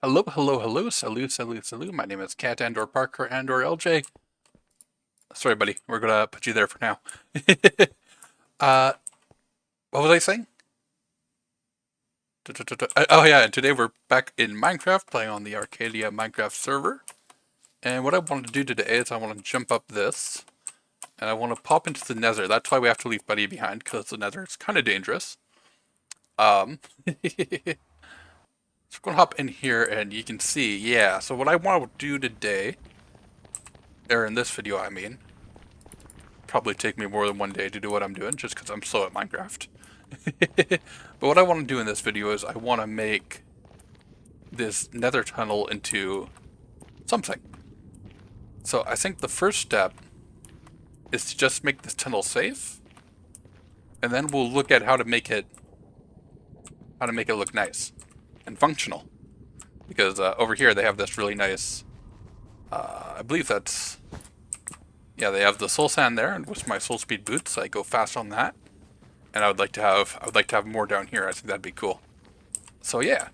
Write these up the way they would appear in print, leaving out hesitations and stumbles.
Hello, hello, hello, salut, salut, salut. My name is Cat and/or Parker and/or LJ. Sorry, buddy. We're gonna put you there for now. uh, what was I saying? Oh yeah, and today we're back in Minecraft, playing on the Arcadia Minecraft server. And what I want to do today is I want to jump up this, and I want to pop into the Nether. That's why we have to leave Buddy behind, because the Nether is kind of dangerous. So we're gonna hop in here, and you can see, yeah. So what I want to do today, or in this video, I mean. Probably take me more than one day to do what I'm doing, just because I'm slow at Minecraft. But what I want to do in this video is I want to make this nether tunnel into something. So I think the first step is to just make this tunnel safe, and then we'll look at how to make it look nice and functional. Because over here they have this really nice, I believe that's, yeah, they have the soul sand there, and with my soul speed boots, I go fast on that. And I would like to have more down here. I think that'd be cool. So yeah,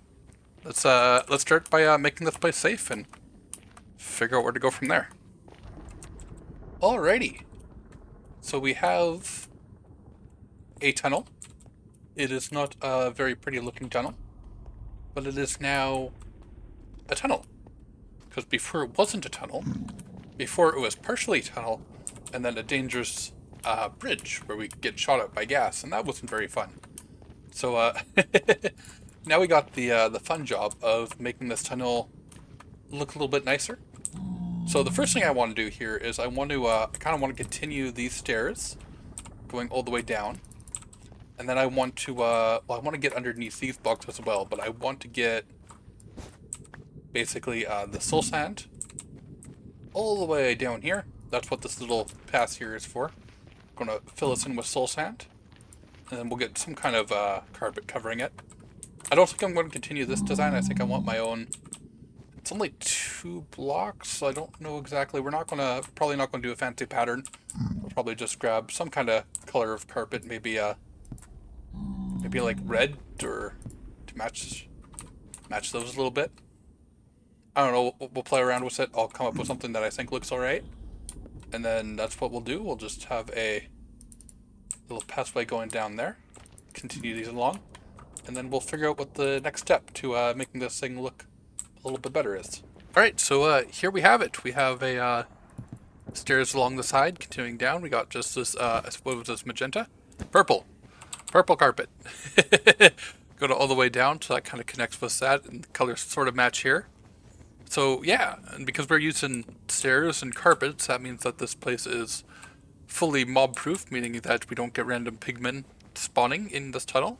let's start by making this place safe and figure out where to go from there. Alrighty. So we have a tunnel. It is not a very pretty looking tunnel, but it is now a tunnel. Because before it wasn't a tunnel. Before it was partially a tunnel, and then a dangerous bridge where we get shot at by gas, and that wasn't very fun. So now we got the fun job of making this tunnel look a little bit nicer. So the first thing I want to do here is I want to kind of want to continue these stairs going all the way down, and then I want to well, I want to get underneath these blocks as well, but I want to get basically the soul sand all the way down here. That's what this little path here is for. I'm gonna fill this in with soul sand, and then we'll get some kind of carpet covering it. I don't think I'm going to continue this design. I think I want my own. It's only 2 blocks, so I don't know exactly. We're probably not gonna do a fancy pattern. We'll probably just grab some kind of color of carpet, maybe like red, or to match those a little bit. I don't know, we'll play around with it. I'll come up with something that I think looks alright. And then that's what we'll do. We'll just have a little pathway going down there. Continue these along. And then we'll figure out what the next step to making this thing look a little bit better is. Alright, so here we have it. We have a stairs along the side, continuing down. We got just this, what was this, magenta? Purple. Purple carpet. Go all the way down, so that kind of connects with that, and the colors sort of match here. So yeah, and because we're using stairs and carpets, that means that this place is fully mob-proof, meaning that we don't get random pigmen spawning in this tunnel.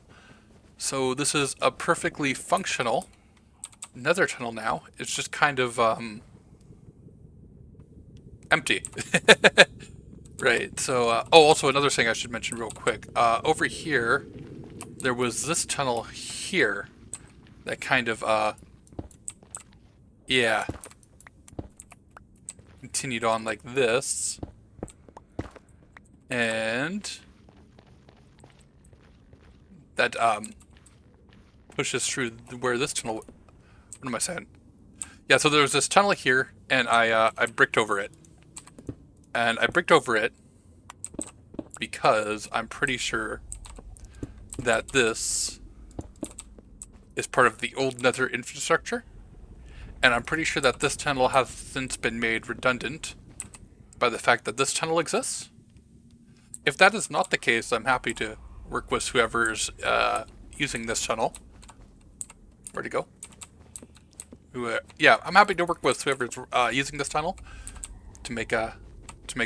So this is a perfectly functional nether tunnel now. It's just kind of empty. Right, so, oh, also another thing I should mention real quick. Over here, there was this tunnel here that kind of, yeah, continued on like this, and that pushes through where this tunnel. What am I saying? Yeah, so there was this tunnel here, and I bricked over it, and I bricked over it because I'm pretty sure that this is part of the old Nether infrastructure. And I'm pretty sure that this tunnel has since been made redundant by the fact that this tunnel exists. If that is not the case, I'm happy to work with whoever's using this tunnel. Where'd it go? Yeah, I'm happy to work with whoever's using this tunnel to make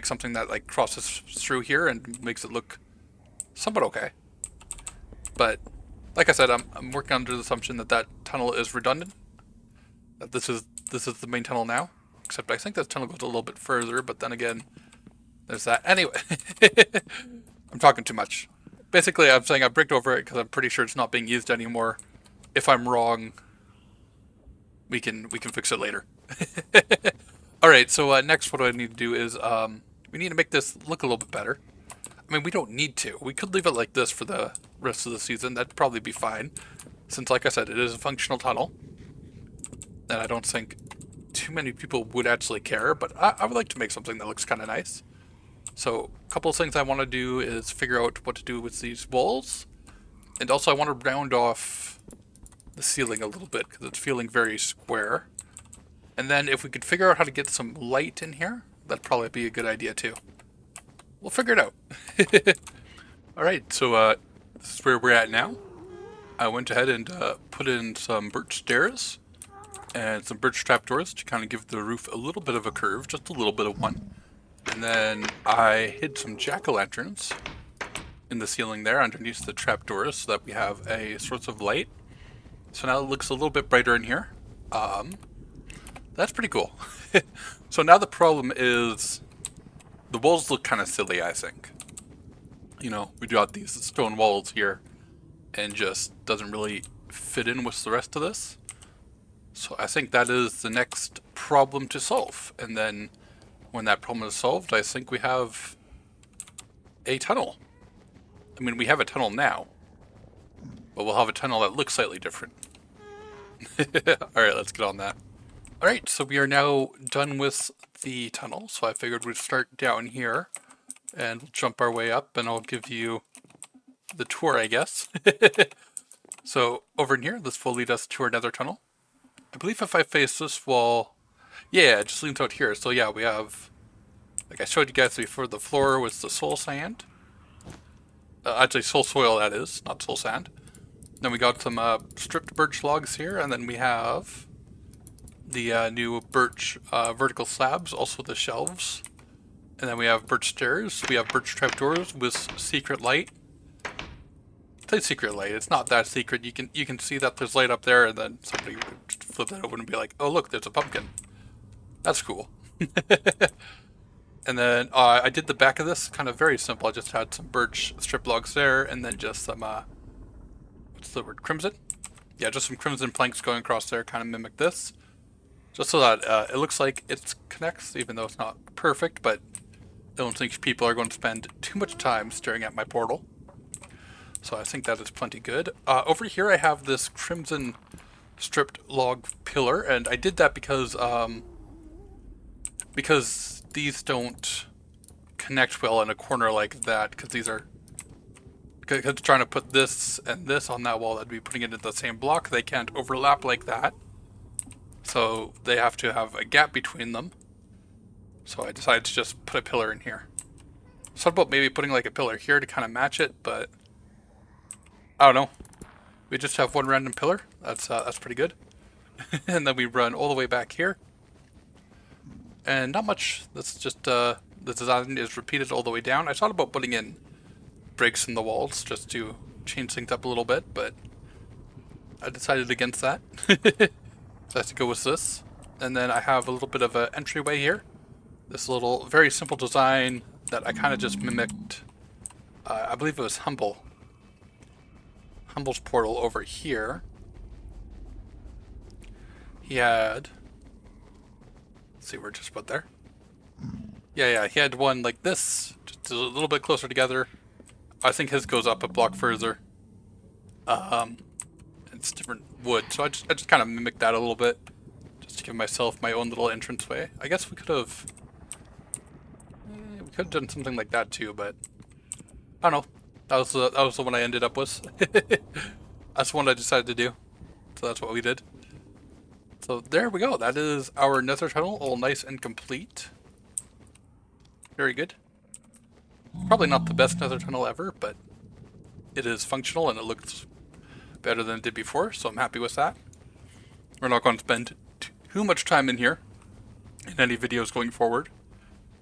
something that like crosses through here and makes it look somewhat okay. But like I said, I'm working under the assumption that that tunnel is redundant. That this is the main tunnel now, except I think this tunnel goes a little bit further, but then again, there's that. Anyway, I'm talking too much. Basically, I'm saying I bricked over it because I'm pretty sure it's not being used anymore. If I'm wrong, we can fix it later. Alright, so next what I need to do is, we need to make this look a little bit better. I mean, we don't need to. We could leave it like this for the rest of the season. That'd probably be fine. Since, like I said, it is a functional tunnel. And I don't think too many people would actually care, but I would like to make something that looks kind of nice. So a couple of things I want to do is figure out what to do with these walls. And also I want to round off the ceiling a little bit because it's feeling very square. And then if we could figure out how to get some light in here, that'd probably be a good idea too. We'll figure it out. Alright, so this is where we're at now. I went ahead and put in some birch stairs and some birch trapdoors to kind of give the roof a little bit of a curve, just a little bit of one. And then I hid some jack-o'-lanterns in the ceiling there underneath the trapdoors so that we have a source of light. So now it looks a little bit brighter in here. That's pretty cool. So now the problem is the walls look kind of silly, I think. You know, we got these stone walls here and just doesn't really fit in with the rest of this. So I think that is the next problem to solve. And then when that problem is solved, I think we have a tunnel. I mean, we have a tunnel now, but we'll have a tunnel that looks slightly different. Alright, let's get on that. Alright, so we are now done with the tunnel, so I figured we'd start down here and jump our way up, and I'll give you the tour, I guess. So over in here, this will lead us to our nether tunnel. I believe if I face this wall, yeah, it just leans out here. So yeah, we have, like I showed you guys before, the floor was the soul sand. Actually, soul soil, that is, not soul sand. Then we got some stripped birch logs here, and then we have the new birch vertical slabs, also the shelves. And then we have birch stairs, we have birch trapdoors with secret light. Say secret light, it's not that secret. You can see that there's light up there, and then somebody would just flip that open and be like, oh look, there's a pumpkin. That's cool. And then I did the back of this kind of very simple. I just had some birch strip logs there, and then just some, what's the word, crimson? Yeah, just some crimson planks going across there, kind of mimic this. Just so that it looks like it connects, even though it's not perfect, but I don't think people are going to spend too much time staring at my portal. So I think that is plenty good. Over here I have this crimson stripped log pillar, and I did that because these don't connect well in a corner like that, because these are, because trying to put this and this on that wall, that'd be putting it in the same block. They can't overlap like that, so they have to have a gap between them. So I decided to just put a pillar in here. Thought about maybe putting like a pillar here to kind of match it, but I don't know. We just have one random pillar. That's pretty good. And then we run all the way back here. And not much. That's just the design is repeated all the way down. I thought about putting in breaks in the walls just to change things up a little bit, but I decided against that. So I have to go with this. And then I have a little bit of an entryway here. This little, very simple design that I kind of just mimicked. I believe it was Humble's portal over here. He had, let's see, we're just about there. Yeah, he had one like this, just a little bit closer together. I think his goes up a block further. It's different wood, so I just kind of mimicked that a little bit, just to give myself my own little entranceway. I guess we could have done something like that too, but I don't know. That was the one I ended up with. That's the one I decided to do, so that's what we did. So there we go. That is our nether tunnel, all nice and complete. Very good. Probably not the best nether tunnel ever, but it is functional and it looks better than it did before, so I'm happy with that. We're not going to spend too much time in here in any videos going forward.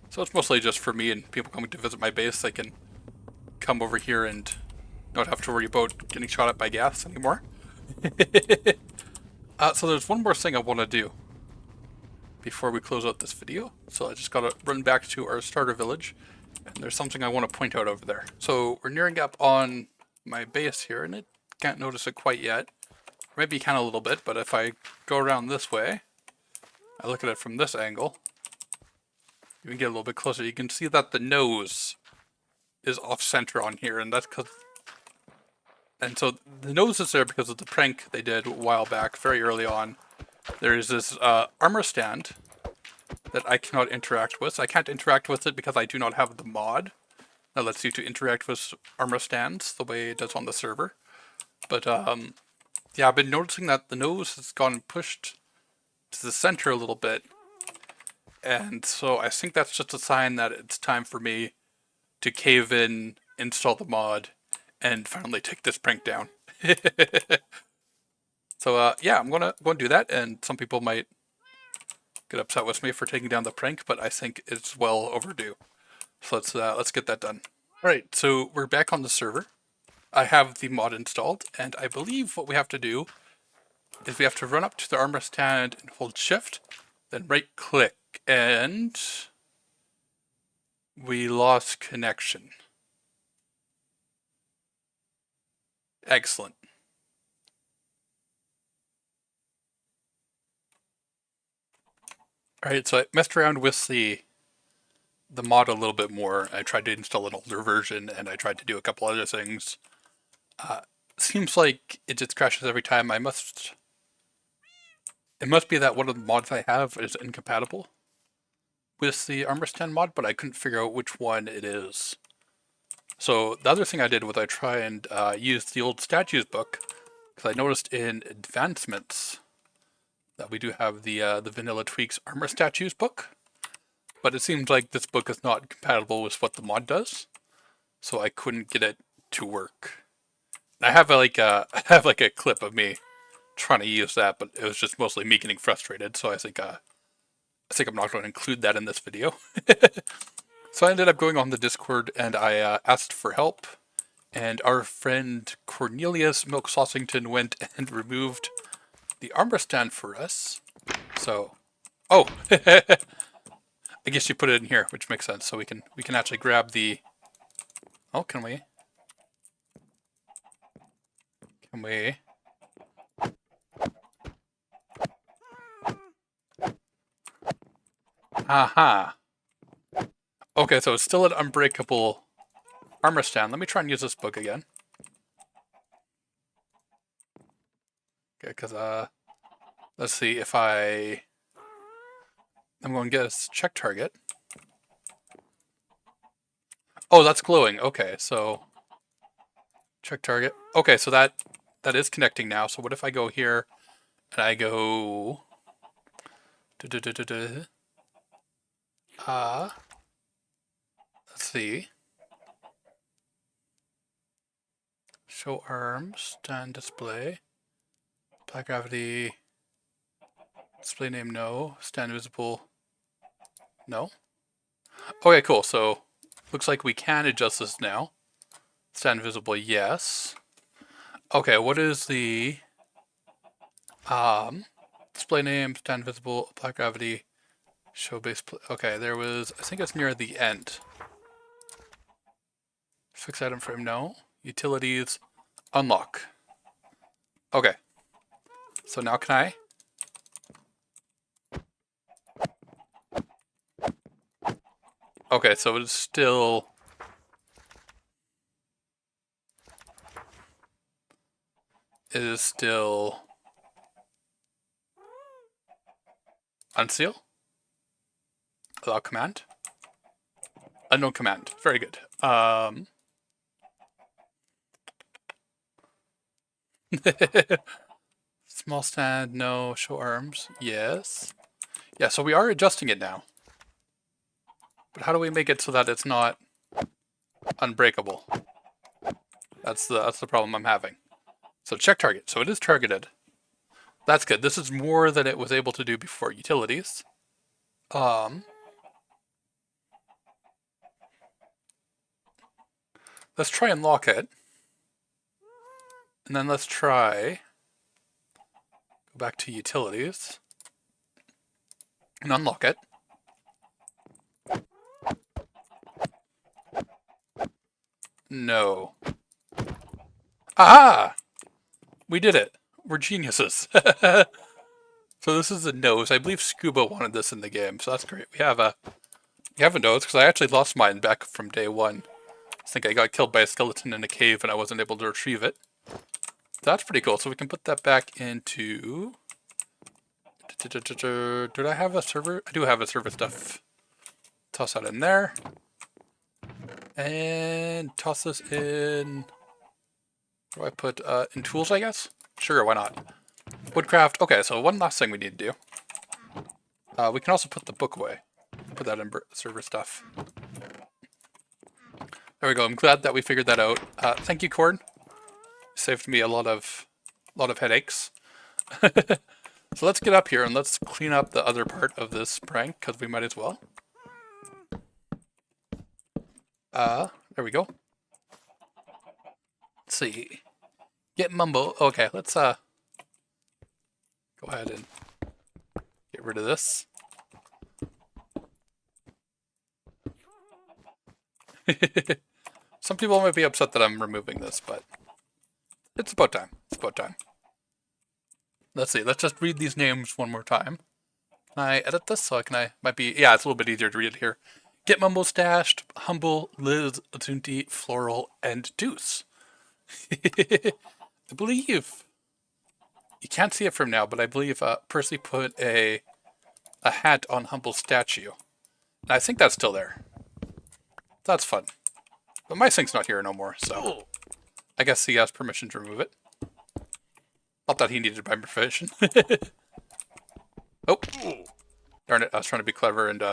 So it's mostly just for me and people coming to visit my base. They can come over here and not have to worry about getting shot at by gas anymore. So there's one more thing I want to do before we close out this video. So I just got to run back to our starter village, and there's something I want to point out over there. So we're nearing up on my base here, and it can't notice it quite yet. Maybe you can a little bit, but if I go around this way, I look at it from this angle, you can get a little bit closer. You can see that the nose is off center on here, and that's because, and so the nose is there because of the prank they did a while back, very early on, there is this armor stand that I cannot interact with. I can't interact with it because I do not have the mod that lets you to interact with armor stands the way it does on the server. But yeah, I've been noticing that the nose has gone pushed to the center a little bit. And so I think that's just a sign that it's time for me to cave in, install the mod, and finally take this prank down. So yeah, I'm gonna go and do that, and some people might get upset with me for taking down the prank, but I think it's well overdue. So let's get that done. All right, so we're back on the server. I have the mod installed, and I believe what we have to do is we have to run up to the armor stand and hold shift, then right click, and we lost connection. Excellent. All right, so I messed around with the mod a little bit more. I tried to install an older version, and I tried to do a couple other things. Seems like it just crashes every time. It must be that one of the mods I have is incompatible with the armor stand mod, but I couldn't figure out which one it is. So the other thing I did was I try and use the old statues book, because I noticed in advancements that we do have the vanilla tweaks armor statues book, but it seems like this book is not compatible with what the mod does, so I couldn't get it to work. I have I have like a clip of me trying to use that, but it was just mostly me getting frustrated. So I think I'm not going to include that in this video. So I ended up going on the Discord and I asked for help, and our friend Cornelius Milk Saucington went and removed the armor stand for us. So, oh, I guess you put it in here, which makes sense. So we can actually grab the. Oh, can we? Can we? Aha. Okay, so it's still an unbreakable armor stand. Let me try and use this book again. Okay, because let's see if I'm going to get a check target. Oh, that's glowing. Okay, so check target. Okay, so that is connecting now. So what if I go here and I go let's see. Show arms, stand display, apply gravity, display name no, stand visible no. Okay, cool. So looks like we can adjust this now. Stand visible, yes. Okay, what is the display name, stand visible, apply gravity, show base. Okay, there was. I think it's near the end. Fix item frame, no. Utilities, unlock. Okay. So now can I? Okay, so it's still. It is still. Unseal? Allow command? Unknown command. Very good. Small stand, no. Show arms, yes. Yeah, so we are adjusting it now. But how do we make it so that it's not unbreakable? That's the problem I'm having. So check target. So it is targeted. That's good. This is more than it was able to do before. Utilities. Let's try and lock it. And then let's try. Go back to utilities. And unlock it. No. Aha! We did it. We're geniuses. So this is a nose. I believe Scuba wanted this in the game, so that's great. We have a nose, because I actually lost mine back from day one. I think I got killed by a skeleton in a cave and I wasn't able to retrieve it. That's pretty cool. So we can put that back into Did I have a server? I do have a server stuff. Toss that in there. And toss this in... What do I put? In tools, I guess? Sure, why not? Woodcraft. Okay, so one last thing we need to do. We can also put the book away. Put that in server stuff. There we go. I'm glad that we figured that out. Thank you, Cord. Saved me a lot of headaches. So let's get up here and let's clean up the other part of this prank, because we might as well. There we go. Let's see. Get Mumbo. Okay, let's go ahead and get rid of this. Some people might be upset that I'm removing this, but it's about time. It's about time. Let's see. Let's just read these names one more time. Can I edit this? So might be, yeah, it's a little bit easier to read it here. Get Mumbo Stashed, Humble, Liz, Azunti, Floral, and Deuce. I believe, you can't see it from now, but I believe Percy put a hat on Humble's statue. And I think that's still there. That's fun. But my sync's not here no more, so I guess he has permission to remove it. Not that he needed my permission. Oh, darn it, I was trying to be clever and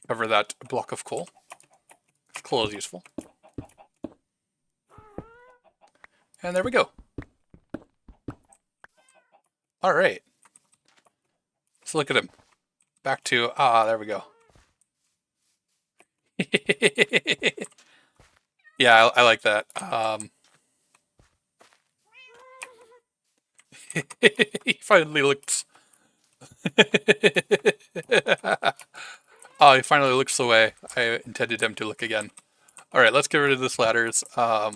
cover that block of coal. Coal is useful. And there we go. Alright. Let's look at him. Back to, there we go. Yeah, I like that. He finally looks... Oh, he finally looks the way I intended him to look again. Alright, let's get rid of this ladders. Yeah,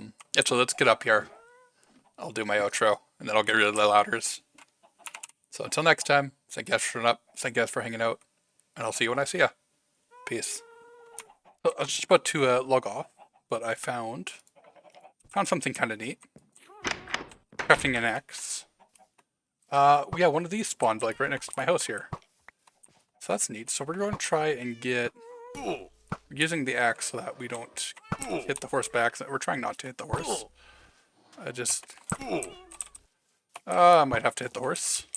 so let's get up here. I'll do my outro, and then I'll get rid of the ladders. So until next time, thank you guys for showing up, thank you guys for hanging out, and I'll see you when I see ya. Peace. So I was just about to log off, but I found something kind of neat. Crafting an axe. Yeah, one of these spawned like right next to my house here. So that's neat. So we're going to try and get using the axe so that we don't hit the horse by accident. We're trying not to hit the horse. I might have to hit the horse.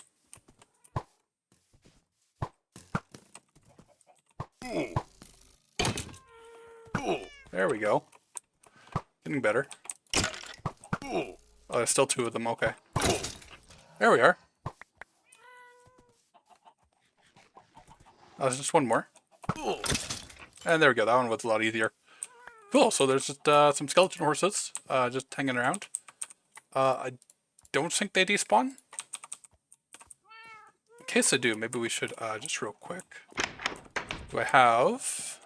There we go. Getting better. Oh, there's still two of them. Okay. There we are. Oh, there's just one more. And there we go. That one was a lot easier. Cool. So there's just some skeleton horses just hanging around. I don't think they despawn. In case they do, maybe we should just real quick. Do I have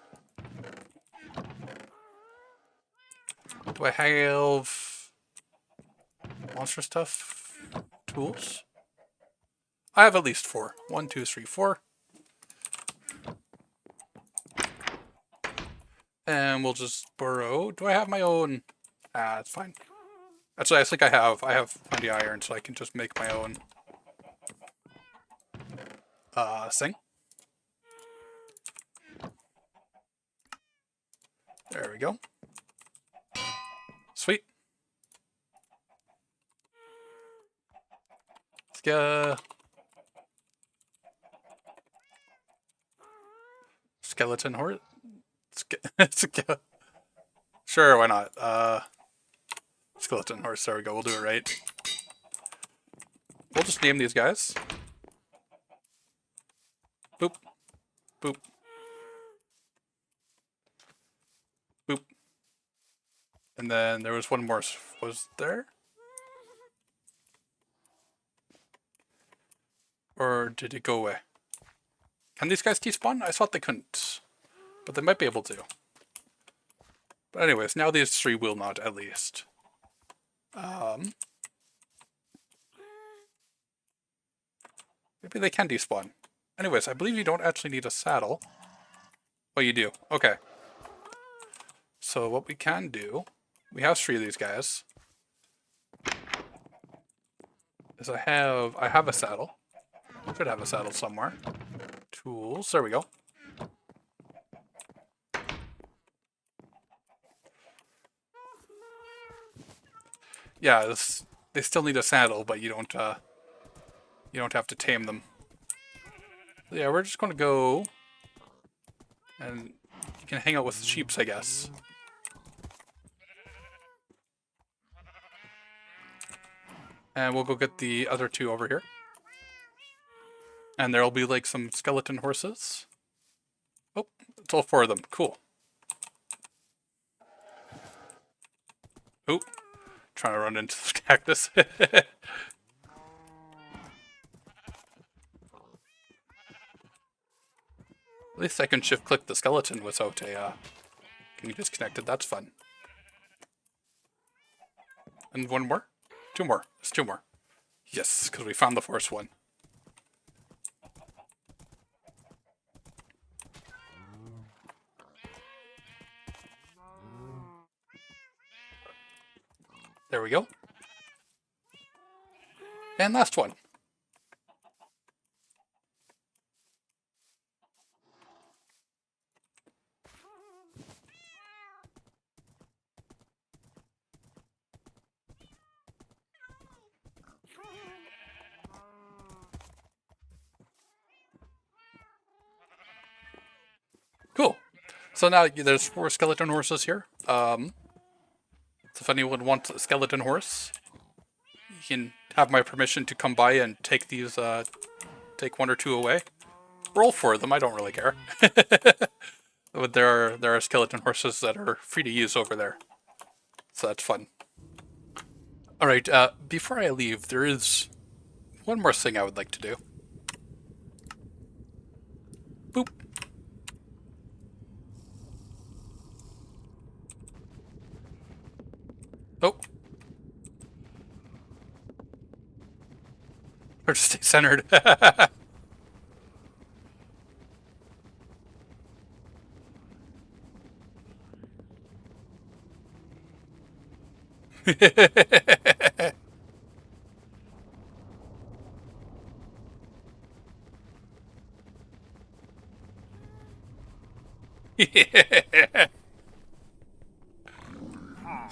monster stuff? Tools? I have at least 4. 1, 2, 3, 4. And we'll just borrow. Do I have my own? It's fine. Actually, I think I have plenty of iron, so I can just make my own thing. There we go. Sweet. Let's go. Skeleton horse. Sure, why not? Skeleton horse. There we go. We'll do it right. We'll just name these guys. Boop. Boop. Boop. And then there was one more. Was there? Or did it go away? Can these guys despawn? I thought they couldn't. But they might be able to. But anyways, now these 3 will not, at least. Maybe they can despawn. Anyways, I believe you don't actually need a saddle. Oh, you do. Okay. So what we can do, we have 3 of these guys. Is I have a saddle. Should have a saddle somewhere. Tools. There we go. Yeah, they still need a saddle, but you don't have to tame them. Yeah, we're just gonna go, and you can hang out with the sheeps, I guess. And we'll go get the other two over here. And there'll be like some skeleton horses. Oh, it's all four of them. Cool. Oh, trying to run into the cactus. At least I can shift click the skeleton without a getting disconnected. That's fun. And one more? Two more. There's two more. Yes, because we found the fourth one. There we go. And last one. Cool. So now there's 4 skeleton horses here. So if anyone wants a skeleton horse, you can have my permission to come by and take these, take 1 or 2 away. Roll for them, I don't really care. But there are skeleton horses that are free to use over there. So that's fun. Alright, before I leave, there is one more thing I would like to do. Boop. Oh. Or to stay centered. Yeah.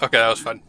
Okay, that was fun.